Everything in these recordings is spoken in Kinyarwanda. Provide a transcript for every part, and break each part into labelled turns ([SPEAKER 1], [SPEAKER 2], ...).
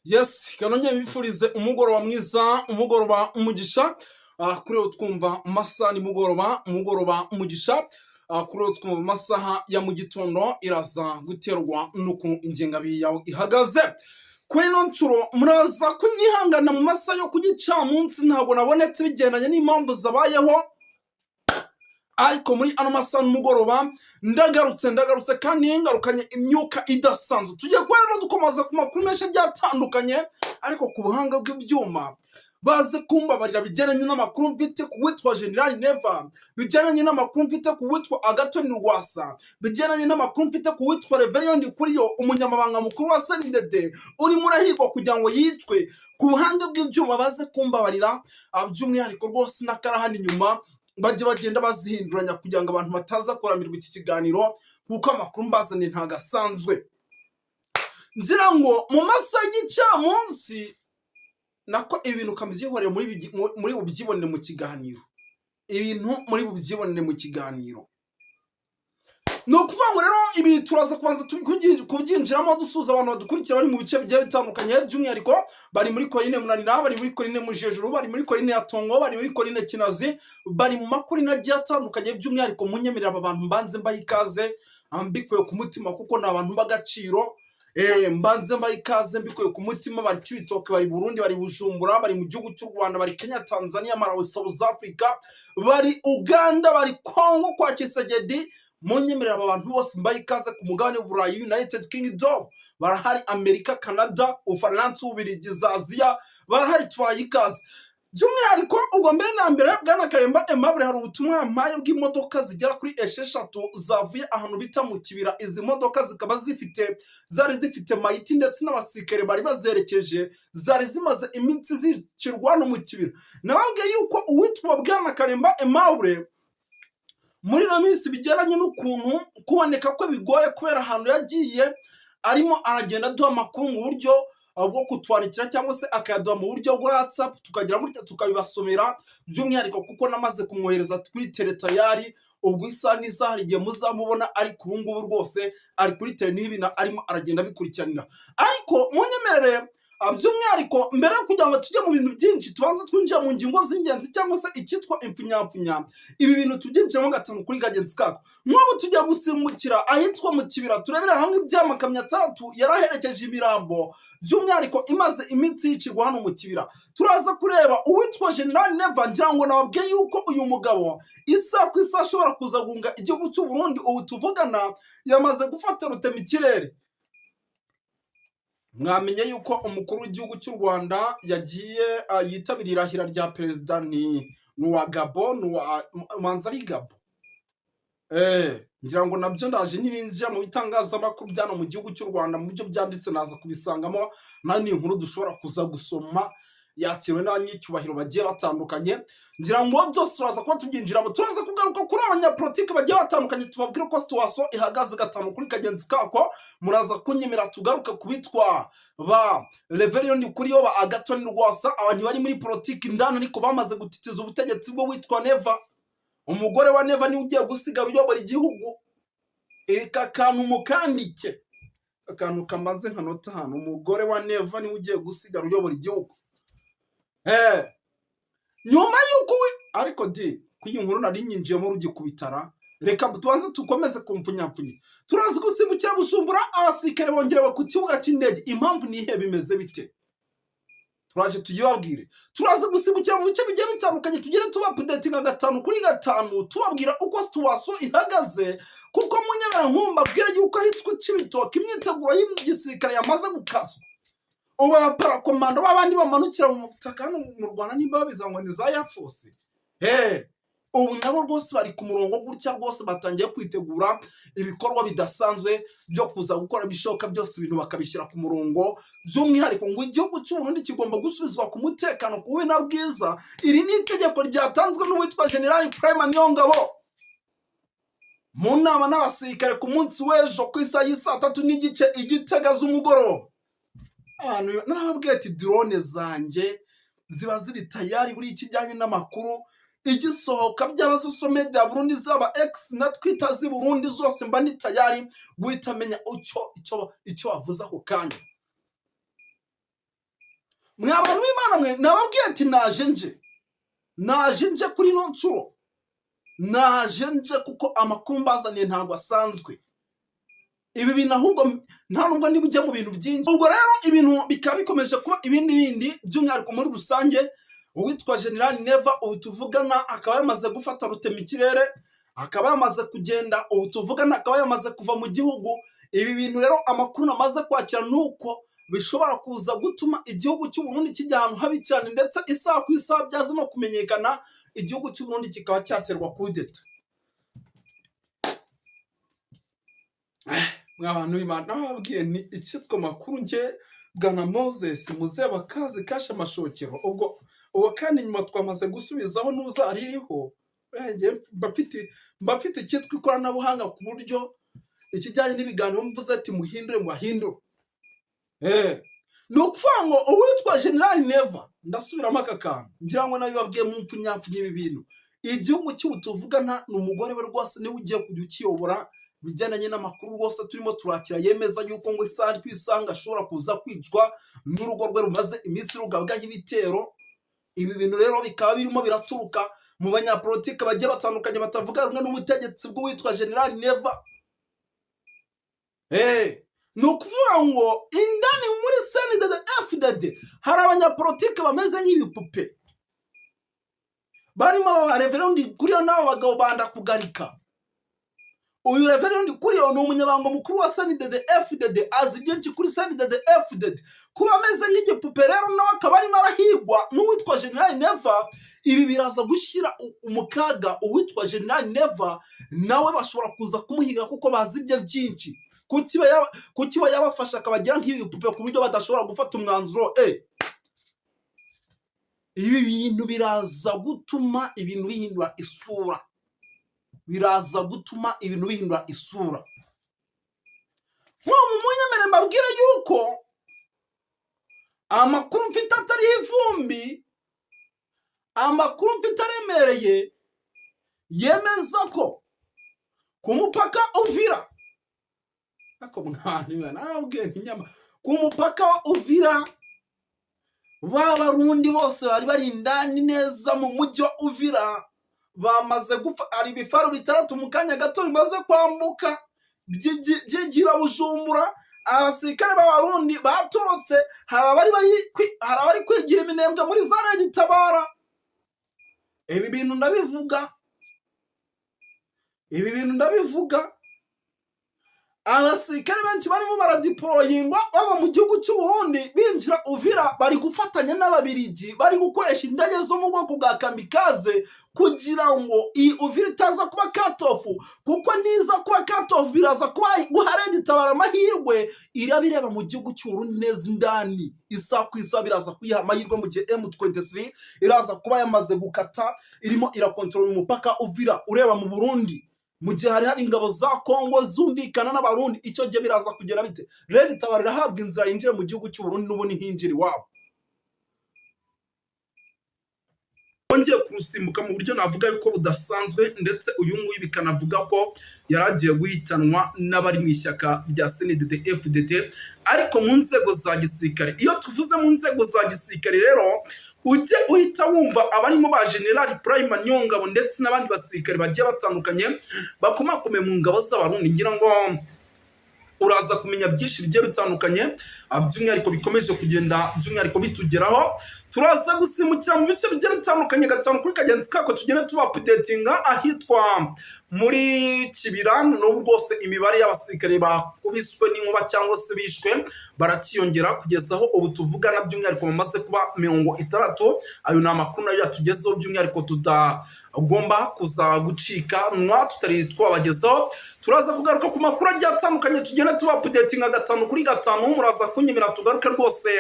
[SPEAKER 1] Yes, kanongeye bifurize umugoroba mwiza, umugoroba umugisha. Kuri ubu twumva amasaha umugoroba umugisha. Kuri ubu twumva amasaha ya mu gitondo iraza guterwa nuko ingengabihe yawe ihagaze. Kuri ino nshuro muraza kunyihangana mu masaha yo ku gicamunsi, ntabwo nabonetse bigendanye n'impamvu zabayeho, ariko muri ano masaha n'umugoroba ndagarutse kandi ngarukanye imyuka idasanzwe. Tugiye kuba rero dukomeza ku makuru menshi agiye atandukanye, ariko ku buhanga bw'ibyuma baze kumbabarira bijyanye n'amakuru mfite ku witwa General Neva, bijyanye n'amakuru mfite ku witwa Agathon Rwasa, bijyanye n'amakuru mfite ku witwa Reverien Ndikuriyo, umunyamabanga mukuru wa CNDD urimo urahigwa kugira ngo yicwe. Ku buhanga bw'ibyuma baze kumbabarira, by'umwihariko rwose n'akarahani inyuma bajye bagenda bazihinduranya kugira ngo abantu bataza kuramirwa iki kiganiro, kuko amakuru mbazane ntago asanzwe. Ngira ngo mu masaha y'igicamunsi nako ibintu kamubyihoreye muri bubyibonere mu kiganiro, ni ukuvuga ngo rero ibi turaza kubanza kubyinjiramo dusuza abantu badukurikira bari mu bice bigiye bitandukanye, by'umwihariko bari muri Korine Munanira, bari muri Korine Mujejuru, bari muri Korine ya Tongo, bari muri Korine Kinazi, bari mu makorine agiye atandukanye. By'umwihariko munyemerera aba bantu mbanze mbaha ikaze mbikuye ku mutima, kuko ni abantu b'agaciro. Mbanze mbaha ikaze mbikuye ku mutima. Bari Cibitoke, bari Burundi, bari Bujumbura, bari mu gihugu cy'u Rwanda, bari Kenya, Tanzania, Malawi, South Africa, bari Uganda, bari Kongo kwa Kisegedi. Munyemerera aba bantu bose mbaha ikaze ku mugabane w'Uburayi, United Kingdom, barahari Amerika, Canada, Ufaransa, Ububiligi, Aziya, barahari tubaha ikaze. By'umwihariko ubwo mbere na mbere Bwana Karemba Aimable hari ubutumwa yampaye bw'imodoka zigera kuri 6 zavuye ahantu bita mu Kibira. Izi modoka zikaba zari zifite mayiti ndetse n'abasirikare bari bazerekeje, zari zimaze iminsi zicirwa no mu Kibira. Nababwiye yuko uwitwa Bwana Karemba Aimable muri no minsi bijyanye n'ukuntu kuboneka ko bigoye kubera ahantu yagiye arimo aragenda duha amakuru mu buryo bwo kutwandikira cyangwa se akayaduha mu buryo bwa WhatsApp, tukagira gutya tukabibasomera. By'umwihariko kuko namaze kumwohereza kuri teletayari, ubwo isaha n'isaha hari igihe muzamubona, ariko ubu ngubu rwose ari kuri tele n'ibina arimo aragenda bikurikiranira. Ariko munyemerere by'umwihariko mbere yo kugira ngo tujye mu bintu byinshi, tubanza twinjira mu ngingo z'ingenzi cyangwa se icyitwa impfunyapfunya. Ibi bintu tubyinjiramo gatanu kuri kagenzi kako. Nk'ubu tujya gusimbukira ahitwa mu Kibira, turebera hamwe iby'amakamyo 3 yaraherekeje imirambo, by'umwihariko imaze iminsi yicirwa hano mu Kibira. Turaza kureba uwitwa General Neva. Ngira ngo nababwiye yuko uyu mugabo isaha ku isaha ashobora kuza guhunga igihugu cy'u Burundi. Ubu tuvugana yamaze gufata rutemikirere. Mwamenye yuko umukuru w'igihugu cy'u Rwanda yagiye yitabira irahira rya perezida ni uwa Gabo, Manzari Gabo. Ngira ngo nabyo ndaje nirinjira mu bitangazamakuru byano mu gihugu cy'u Rwanda, mu byo byanditse naza kubisangamo, nani inkuru dushobora kuza gusoma yakiriwe n'abanyacyubahiro bagiye batandukanye. Ngira ngo byose turaza kuba tubyinjiramo. Turaza kugaruka kuri abanyapolitiki bagiye batandukanye, tubabwire ko situation ihagaze gatanu kuri kagenzi kako. Muraza kunyemera tugaruka kubitwa ba Reverien Ndikuriyo, ba Agathon Rwasa, abantu bari muri politiki ndana ariko bamaze gutitiza ubutegetsi bwo witwa Neva. Umugore wa Neva ni ugiye gusigara uyobora igihugu. Eka kantu mukandike, akantu kamanze nka nota hano. Umugore wa Neva ni ugiye gusigara uyobora igihugu. Nyuma yuko ariko kuyi nkuru nari nyinjiyemo rugikubitara, reka tubanze tukomeze kumfunyapfunya. Turazi gusimbukira Bujumbura, abasirikare bongera ku kibuga cy'indege. Impamvu ni ihe bimeze bite? Turaje tugibabwire. Turazi gusimbukira mu bice bigiye bitandukanye, tugire tuba updating gatanu kuri gatanu, tubabwira uko situation ihagaze, kuko munyemera nkumba bwira yuko ahitwa Cibitoke imyiteguro y'igisirikare yamaze gukaswa. Uba parakomando babandi bamanukira mu butaka hano mu Rwanda nimba bizangwa ni za Air Force. Ubu nabo rwose bari ku murongo gutya, rwose batangiye kwitegura ibikorwa bidasanzwe byo kuza gukora bishoka byose, ibintu bakabishyira ku murongo. By'umwihariko ngo igihugu cy'u Burundi kigomba gusubizwa ku mutekano ku wina bwiza. Iri ni itegeko ryatanzwe n'uwitwa General Prime Niyongabo mu nama n'abasirikare ku munsi w'ejo ku isaha y'isa 3:30 Igitega z'umugoroba. Narababwiye ati drone zanjye ziba ziri tayari buri ikijyanye n'amakuru igisohoka by'abasosho media Burundi, zaba X na Twitter zi Burundi zose mba ni tayari guhita menya icyo wavuze ako kanya. mwa bantu b'Imana mwe, nababwiye ati naje nje kuri ino nshuro, naje nje kuko amakuru mbazaniye ntabwo asanzwe. Ibi bintu ahubwo nta nubwo niba ujya mu bintu byinshi. Ubwo rero ibintu bikaba bikomeje kuba ibindi by'umwihariko muri rusange. Uwitwa General Neva ubu tuvugana akaba yamaze gufata rutemikirere, akaba yamaze kugenda, ubu tuvugana akaba yamaze kuva mu gihugu. Ibi bintu rero amakuru namaze kwakira nuko bishobora kuza gutuma igihugu cy'u Burundi kijya ahantu habi cyane, ndetse isaha ku isaha byaza no kumenyekana igihugu cy'u Burundi kikaba cyaterwa kudeta. Mwabantu b'Imana, nababwiye ni icyitwa makuru nge Bwana Moses Muzeba kazi kashe amashokero. Ubwo kandi nyuma twamaze gusubizaho n'uzaririho, mbafite icyitwa ikoranabuhanga ku buryo ikijyanye n'ibiganiro mvuze ati muhindure mwahindure. Ni ukuvuga ngo uwitwa General Neva, ndasubiramo aka kantu ngira ngo nabibabwiye mu mpfunyapfu n'ibi bintu. Igihugu cy'ubu tuvugana ni umugore we rwose niwe ugiye kujya ukiyobora bijyananye n'amakuru rwose turimo turakira, yemeza yuko ngo isaha twisanga ashobora kuza kwicwa n'urugo rwe rumaze iminsi rugabwaho ibitero. Ibi bintu rero bikaba birimo biraturuka mu banyapolitike bagiye batandukanye batavuga rumwe n'ubutegetsi bw'uwitwa General Neva. Ni ukuvuga ngo indani muri CNDD-FDD hari abanyapolitike bameze nk'ibipupe, barimo aba Reverend Kuriyo n'abo bagabo banda kugarika. Uyu Reverend Kuriyo ni umunyamabanga mukuru wa CNDD-FDD, azi byinshi kuri CNDD-FDD. Kuba ameze nk'igipupe rero nawe akaba arimo arahigwa n'uwitwa General Neva, ibi biraza gushyira umukaga uwitwa General Neva, nawe bashobora kuza kumuhiga kuko bazi ibyo byinshi. Kukiba yabafasha akabagira nk'ibipupe ku buryo badashobora gufata umwanzuro. Ibi bintu biraza gutuma ibintu bihindura isura, nko mu munyemere mbabwire yuko amakuru mfite atariho ivumbi, amakuru mfite aremereye, yemeza ko ku mupaka Uvira, ku mupaka wa Uvira b'Abarundi bose bari indani neza mu mujyi wa Uvira bamaze gupfa. Hari ibifaru 3 mu kanya gato bimaze kwambuka byigira Bujumbura. Abasirikare b'Abarundi batorotse, hari abari kwigira iminembwe muri za Gitabara. Ibi bintu ndabivuga, abasirikare benshi barimo baradiployingwa baba mu gihugu cy'u Burundi binjira Uvira, bari gufatanya n'Ababiligi, bari gukoresha indege zo mu bwoko bwa kamikaze kugira ngo iyi Uvira itaza kuba katofu, kuko niza kuba katofu biraza kuba guharegitabara amahirwe irabireba mu gihugu cy'u Burundi neza indani. Isa ku isa biraza kuyiha amahirwe mu gihe M23 iraza kuba yamaze gukata, irimo irakontrola umupaka Uvira ureba mu Burundi, mu gihe hari ingabo za Kongo zumvikana n'Abarundi. Icyo gihe biraza kugera bite? Redi Tabara irahabwa inzira yinjire mu gihugu cy'u Burundi n'ubundi hinjira iwabo. Bongeye kurusimbuka mu buryo navuga yuko budasanzwe, ndetse uyu nguyu bikanavuga ko yaragiye guhitanwa n'abari mu ishyaka rya CNDD-FDD ariko mu nzego za gisirikare. Iyo tuvuze mu nzego za gisirikare rero ujye uhita wumva abarimo ba General Prime Nyongabo ndetse n'abandi basirikare bagiye batandukanye bakomakomeye mu ngabo z'Abarundi. Ngira ngo uraza kumenya byinshi bigiye bitandukanye, by'umwihariko bikomeje kugenda by'umwihariko bitugeraho. Turaza gusimukira mu bice bigiye bitandukanye gatanu kuri kagenzi kako tugenda tubapudetinga ahitwa muri Kibira. N'ubu rwose imibare y'abasirikare bakubiswe n'inkuba cyangwa se bishwe barakiyongera kugeza aho ubu tuvugana by'umwihariko bamaze kuba 60. Ayo ni amakuru nayo yatugezeho by'umwihariko tutagomba kuza gucika tutari twabagezaho. Turaza kugaruka ku makuru agiye atandukanye tugenda tubapudetinga gatanu kuri gatanu. Muraza kunyemera tugaruke rwose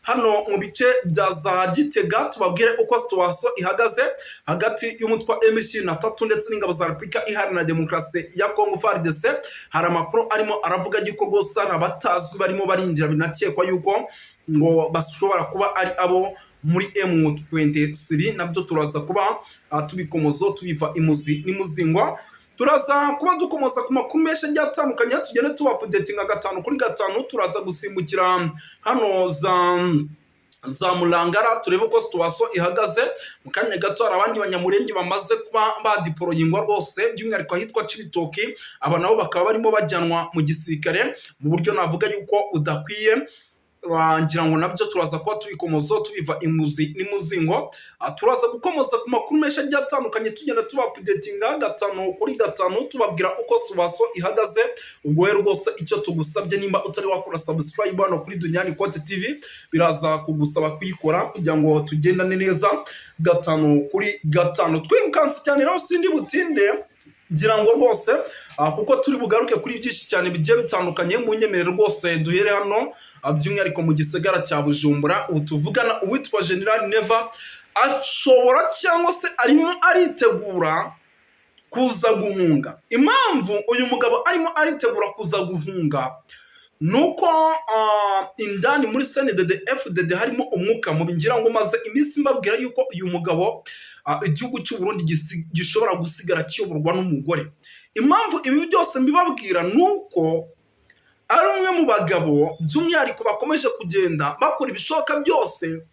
[SPEAKER 1] hano mu bice bya za Gitega tubabwire uko situation ihagaze hagati y'umutwe wa M23 ndetse n'ingabo za Repubulika Iharanira Demokarasi ya Kongo FARDC. Hari amakuru arimo aravuga yuko rwose abatazwi barimo barinjira, binakekwa yuko ngo bashobora kuba ari abo muri M23. Nabyo turaza kuba tubikomozo tubiva imuzi n'imuzingwa. Turaza kuba dukomoza ku makuru menshi agiye atandukanye tugende tubapudetinga gatanu kuri gatanu. Turaza gusimbukira hano za za Mulangara, turebe uko situation ihagaze. Mu kanya gato hari abandi banyamurenge bamaze kuba badiporoyingwa rwose, by'umwihariko ahitwa Cibitoki, aba nabo bakaba barimo bajyanwa mu gisirikare mu buryo navuga yuko udakwiye. Ngira ngo nabyo turaza kuba tubikomozo tubiva imuzi n'imuzingo. Turaza gukomoza ku makuru menshi agiye atandukanye, tugenda tuba updatinga gatanu kuri gatanu, tubabwira uko situation ihagaze. Ubwo rero rwose icyo tugusabye, nimba utari wakora subscribe hano kuri Duniani Kote TV, biraza kugusaba kuyikora kugira ngo tugendane neza gatanu kuri gatanu. Twirukanse cyane rero sindi butinde, ngira ngo rwose kuko turi bugaruke kuri byinshi cyane bigiye bitandukanye. Mu nyemerero rwose duhere hano by'umwihariko mu gisagara cya Bujumbura. Ubu tuvugana uwitwa General Neva ashobora cyangwa se arimo aritegura kuza guhunga. Impamvu uyu mugabo arimo aritegura kuza guhunga nuko indani muri CNDD FDD harimo umwuka mubi. Ngira ngo maze iminsi mbabwira yuko uyu mugabo igihugu cy'u Burundi gishobora gusigara kiyoborwa n'umugore. Impamvu ibi byose mbibabwira nuko ari umwe mu bagabo by'umwihariko bakomeje kugenda bakora ibishoboka byose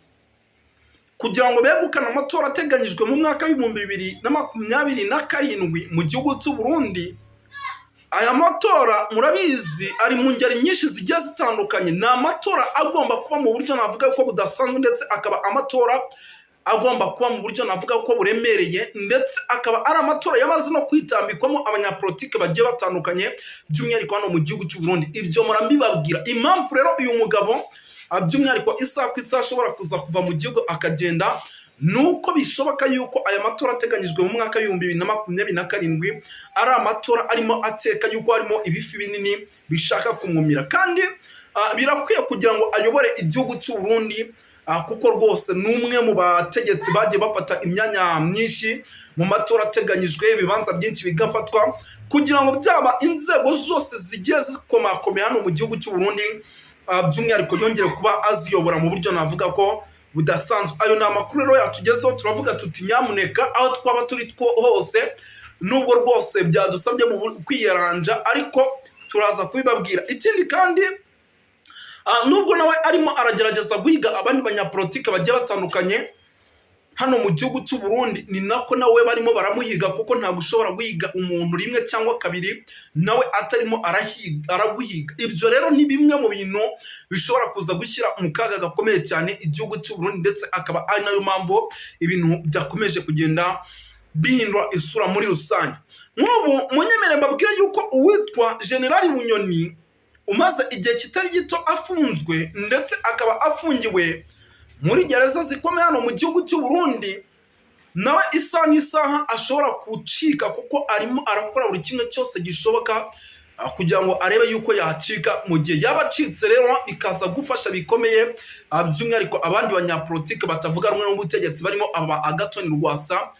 [SPEAKER 1] kugira ngo begukane amatora ateganyijwe mu mwaka w'ibihumbi 2027 mu gihugu cy'u Burundi. Aya matora murabizi ari mu ngeri nyinshi zigiye zitandukanye. Ni amatora agomba kuba mu buryo navuga ko budasanzwe, ndetse akaba amatora agomba kuba mu buryo navuga ko buremereye, ndetse akaba ari amatora yamaze no kwitambikwamo abanyapolitike bagiye batandukanye by'umwihariko hano mu gihugu cy'u Burundi. Ibyo murambibabwira. Impamvu rero uyu mugabo by'umwihariko isaha ku isaha ashobora kuza kuva mu gihugu akagenda, nuko bishoboka yuko aya matora ateganyijwe mu mwaka w'ibihumbi 2027 ari amatora arimo ateka yuko harimo ibifi binini bishaka kumwumira, kandi birakwiye kugira ngo ayobore igihugu cy'u Burundi, kuko rwose n'umwe mu bategetsi bagiye bafata imyanya myinshi mu matora ateganyijwe, ibibanza byinshi bigafatwa kugira ngo byaba inzego zose zigiye zikomakomeye hano mu gihugu cy'u Burundi, by'umwihariko yongere kuba aziyobora mu buryo navuga ko budasanzwe. Ayo ni amakuru rero yatugezeho, turavuga tuti nyamuneka aho twaba turi hose, nubwo rwose byadusabye mu kwiyaranja, ariko turaza kubibabwira. Ikindi kandi nubwo nawe arimo aragerageza guhiga abandi banyapolitike bagiye batandukanye hano mu gihugu cy'u Burundi, ni nako nawe barimo baramuhiga, kuko ntabwo ushobora guhiga umuntu rimwe cyangwa kabiri nawe atarimo araguhiga. Ibyo rero ni bimwe mu bintu bishobora kuza gushyira mu kaga gakomeye cyane igihugu cy'u Burundi, ndetse akaba ari nayo mpamvu ibintu byakomeje kugenda bihindura isura muri rusange. Nk'ubu munyemere mbabwira yuko uwitwa General Bunyoni umaze igihe kitari gito afunzwe, ndetse akaba afungiwe muri gereza zikomeye hano mu gihugu cy'u Burundi, nawe isaha n'isaha ashobora gucika, kuko arimo arakora buri kimwe cyose gishoboka kugira ngo arebe yuko yacika. Mu gihe yaba acitse rero bikaza gufasha bikomeye by'umwihariko abandi banyapolitike batavuga rumwe n'ubutegetsi barimo aba Agathon Rwasa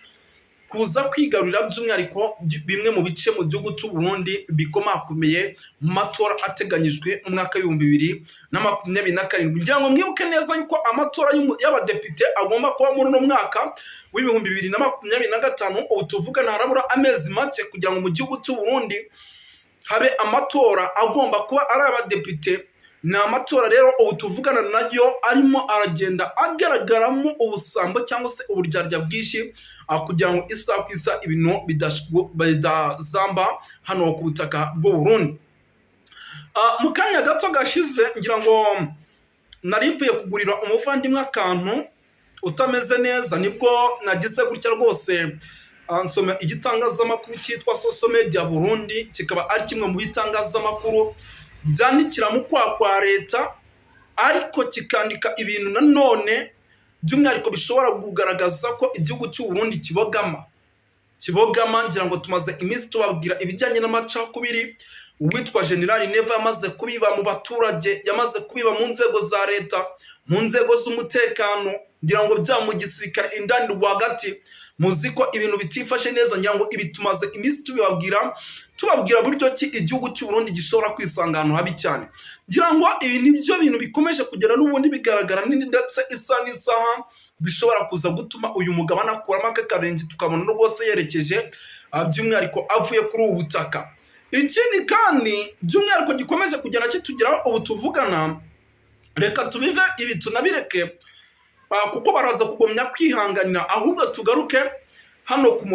[SPEAKER 1] kuza kwigarurira by'umwihariko bimwe mu bice mu gihugu cy'u Burundi bikomakomeye mu matora ateganyijwe mu mwaka w'ibihumbi 2027. Ngira ngo mwibuke neza yuko amatora y'abadepite agomba kuba muri uno mwaka w'ibihumbi 2025. Ubu tuvugana harabura amezi make kugira ngo mu gihugu cy'u Burundi habe amatora agomba kuba ari abadepite. Ni amatora rero ubu tuvugana nayo arimo aragenda agaragaramo ubusambo cyangwa se uburyarya bwinshi, kugira ngo isaha ku isaha ibintu bidazamba hano ku butaka bw'u Burundi. Mu kanya gato gashize ngira ngo narivuye kugurira umuvandimwe akantu utameze neza, nibwo nagize gutya rwose nsoma igitangazamakuru cyitwa Social Media Burundi, kikaba ari kimwe mu bitangazamakuru byandikira mu kwa leta, ariko kikandika ibintu nanone by'umwihariko bishobora kugaragaza ko igihugu cy'u Burundi kibogama. Ngira ngo tumaze iminsi tubabwira ibijyanye n'amacakubiri uwitwa General Neva yamaze kubiba mu baturage, yamaze kubiba mu nzego za leta, mu nzego z'umutekano, ngira ngo bya mu gisirikare indani rwagati. Muzi ko ibintu bitifashe neza, ngira ngo ibi tumaze iminsi tubabwira buryo ki igihugu cy'u Burundi gishobora kwisanga ahantu habi cyane. Ngira ngo ibi nibyo bintu bikomeje kugera n'ubundi bigaragara, ndetse isaha n'isaha bishobora kuza gutuma uyu mugabo anakuramo akarenzi, tukabona rwose yerekeje by'umwihariko avuye kuri ubu butaka. Ikindi kandi by'umwihariko gikomeje kugera kitugeraho ubu tuvugana, reka tubive ibi tunabireke, kuko baraza kugomya kwihanganira, ahubwo tugaruke hano ku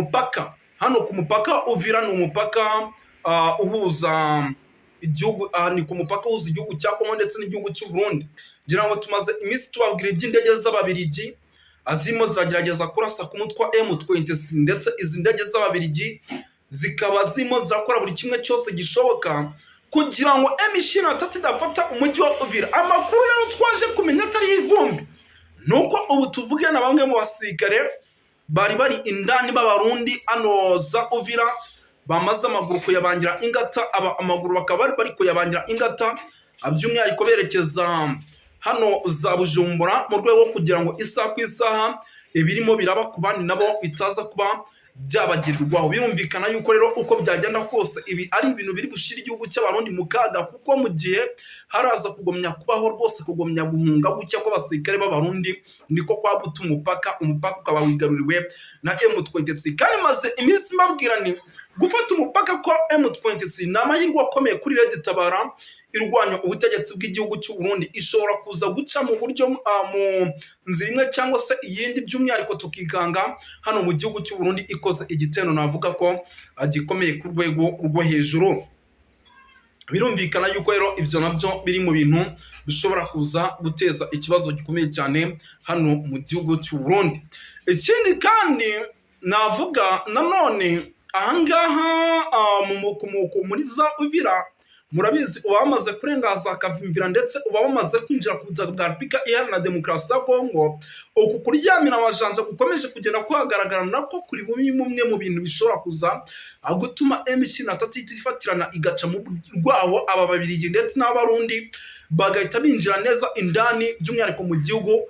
[SPEAKER 1] mupaka Uvira ni umupaka uhuza igihugu, ni ku mupaka uhuza igihugu cya Kongo ndetse n'igihugu cy'u Burundi. Ngira ngo tumaze iminsi tubabwira iby'indege z'Ababiligi azimo ziragerageza kurasa ku mutwe wa M23, ndetse izi ndege z'Ababiligi zikaba zimo zirakora buri kimwe cyose gishoboka kugira ngo M23 idafata umujyi wa Uvira. Amakuru rero twaje kumenya ko ari ivumbi nuko ubu tuvuge na bamwe mu basirikare bari indani b'Abarundi ano za Uvira bamaze amaguru kuyabangira ingata, amaguru bakaba bari kuyabangira ingata, by'umwihariko berekeza hano za Bujumbura mu rwego kugira ngo isaha ku isaha ibirimo biraba ku bandi nabo bitaza kuba byabagirirwaho. Birumvikana yuko rero uko byagenda kose ibi ari ibintu biri gushira igihugu cy'Abarundi mu kaga, kuko mu gihe haraza kugomya kubaho rwose kugomya guhunga gucya kw'abasirikare b'Abarundi niko kwa guta umupaka ukaba wigaruriwe na M23. Kandi maze iminsi mbabwira ni gufata umupaka kwa M23 ni amahirwe akomeye kuri Red Tabara irwanya ubutegetsi bw'igihugu cy'u Burundi. Ishobora kuza guca mu buryo mu nzira imwe cyangwa se iyindi, by'umwihariko tukikanga hano mu gihugu cy'u Burundi ikoze igitero navuga ko gikomeye ku rwego rwo hejuru. Birumvikana yuko rero ibyo nabyo biri mu bintu bishobora kuza guteza ikibazo gikomeye cyane hano mu gihugu cy'u Burundi. Ikindi kandi navuga nanone ahangaha muri za Uvira, murabizi uba bamaze kurengaza Kavimvira ndetse uba bamaze kwinjira ku butaka bwa Repubulika Iharanira Demokarasi ya Kongo. Uku kuryamira amajanja gukomeje kugenda kuhagaragara nako kuri bumwe mu bintu bishobora kuza gutuma M23 ifatirana igaca mu rwaho aba Babiligi ndetse n'Abarundi bagahita binjira neza indani, by'umwihariko mu gihugu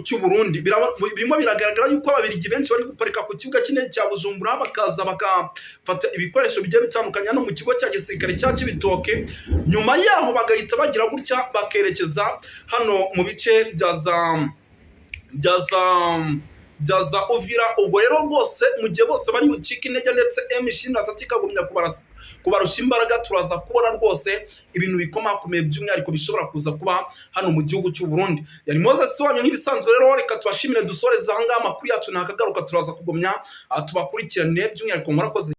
[SPEAKER 1] cy'u Burundi. Birimo biragaragara yuko Ababiligi benshi bari guparika ku kibuga cy'indege cya Bujumbura, bakaza bakafata ibikoresho bigiye bitandukanye hano mu kigo cya gisirikare cya Cibitoke, nyuma yaho bagahita bagira gutya bakerekeza hano mu bice bya za Uvira. Ubwo rero rwose mu gihe bose bari bucika intege ndetse M23 ikagumya kubarusha imbaraga, turaza kubona rwose ibintu bikomakomeye by'umwihariko bishobora kuza kuba hano mu gihugu cy'u Burundi. Yari Moses wanyu nk'ibisanzwe rero, reka tubashimire dusoreze ahangaha amakuru yacu nakagaruka, turaza kugumya tubakurikirane by'umwihariko murakoze.